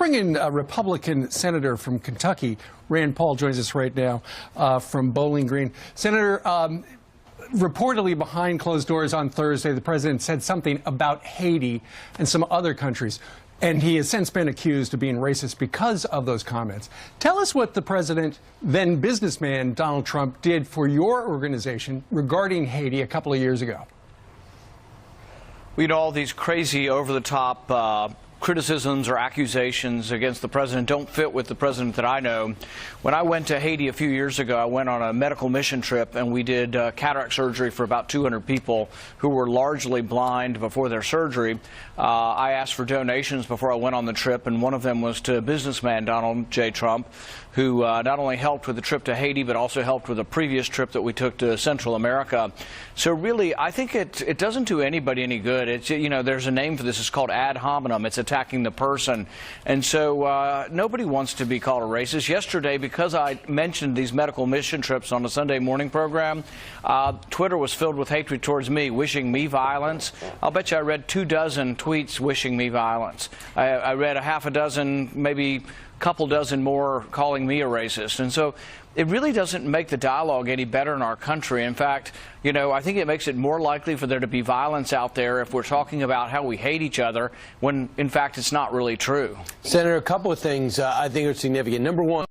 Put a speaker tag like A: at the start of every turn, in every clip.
A: bring in a Republican senator from Kentucky. Rand Paul joins us right now from Bowling Green. Senator, reportedly behind closed doors on Thursday, the president said something about Haiti and some other countries. And he has since been accused of being racist because of those comments. Tell us what the president, then businessman Donald Trump, did for your organization regarding Haiti a couple of years ago.
B: You know, all these crazy, over-the-top criticisms or accusations against the president don't fit with the president that I know. When I went to Haiti a few years ago, I went on a medical mission trip, and we did cataract surgery for about 200 people who were largely blind before their surgery. I asked for donations before I went on the trip, and one of them was to businessman Donald J. Trump, who not only helped with the trip to Haiti, but also helped with a previous trip that we took to Central America. So really, I think it doesn't do anybody any good. It's, you know, there's a name for this. It's called ad hominem. It's attacking the person. And so nobody wants to be called a racist. Yesterday, because I mentioned these medical mission trips on a Sunday morning program, Twitter was filled with hatred towards me, wishing me violence. I'll bet you I read 24 tweets wishing me violence. I read a half a dozen, maybe couple dozen more calling me a racist. And so it really doesn't make the dialogue any better in our country. In fact, you know, I think it makes it more likely for there to be violence out there if we're talking about how we hate each other when, in fact, it's not really true.
C: Senator, a couple of things I think are significant. Number one,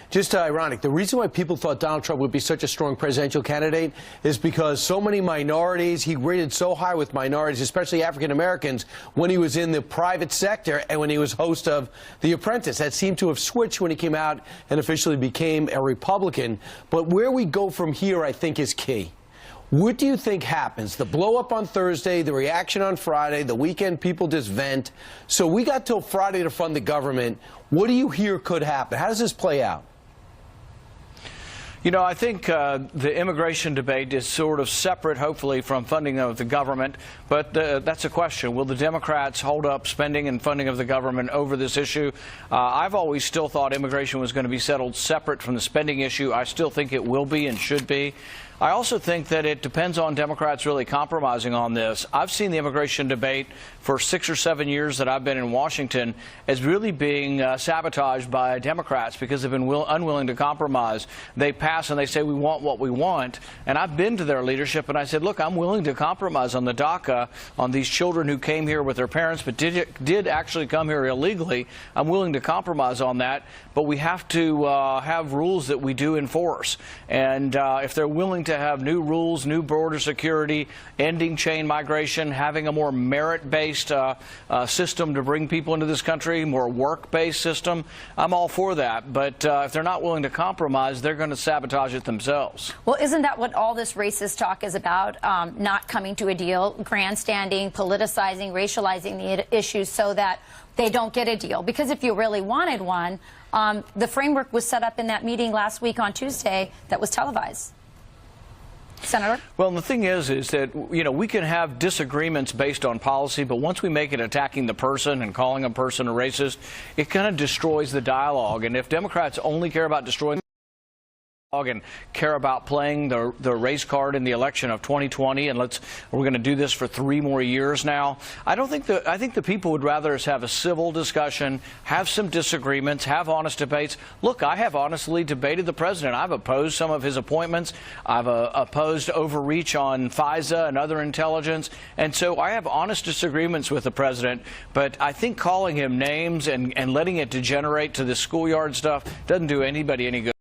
C: just ironic. The reason why people thought Donald Trump would be such a strong presidential candidate is because so many minorities, he rated so high with minorities, especially African Americans, when he was in the private sector and when he was host of The Apprentice. That seemed to have switched when he came out and officially became a Republican. But where we go from here, I think, is key. What do you think happens? The blow-up on Thursday, the reaction on Friday, the weekend people just vent. So we got till Friday to fund the government. What do you hear could happen? How does this play out?
B: You know, I think the immigration debate is sort of separate, hopefully, from funding of the government. But that's a question. Will the Democrats hold up spending and funding of the government over this issue? I've always still thought immigration was going to be settled separate from the spending issue. I still think it will be and should be. I also think that it depends on Democrats really compromising on this. I've seen the immigration debate for 6 or 7 years that I've been in Washington as really being sabotaged by Democrats because they've been unwilling to compromise. They pass and they say we want what we want. And I've been to their leadership and I said, look, I'm willing to compromise on the DACA, on these children who came here with their parents but did actually come here illegally. I'm willing to compromise on that. But we have to have rules that we do enforce. And if they're willing to have new rules, new border security, ending chain migration, having a more merit-based system to bring people into this country, more work-based system, I'm all for that. But if they're not willing to compromise, they're going to sabotage it themselves.
D: Well, isn't that what all this racist talk is about? Not coming to a deal, grandstanding, politicizing, racializing the issues so that they don't get a deal. Because if you really wanted one, the framework was set up in that meeting last week on Tuesday that was televised. Senator?
B: Well, the thing is that, you know, we can have disagreements based on policy, but once we make it attacking the person and calling a person a racist, it kind of destroys the dialogue. And if Democrats only care about destroying and care about playing the race card in the election of 2020 and we're going to do this for 3 more years now, I think the people would rather us have a civil discussion, have some disagreements, have honest debates. Look, I have honestly debated the president. I've opposed some of his appointments. I've opposed overreach on FISA and other intelligence, and so I have honest disagreements with the president. But I think calling him names and letting it degenerate to the schoolyard stuff doesn't do anybody any good.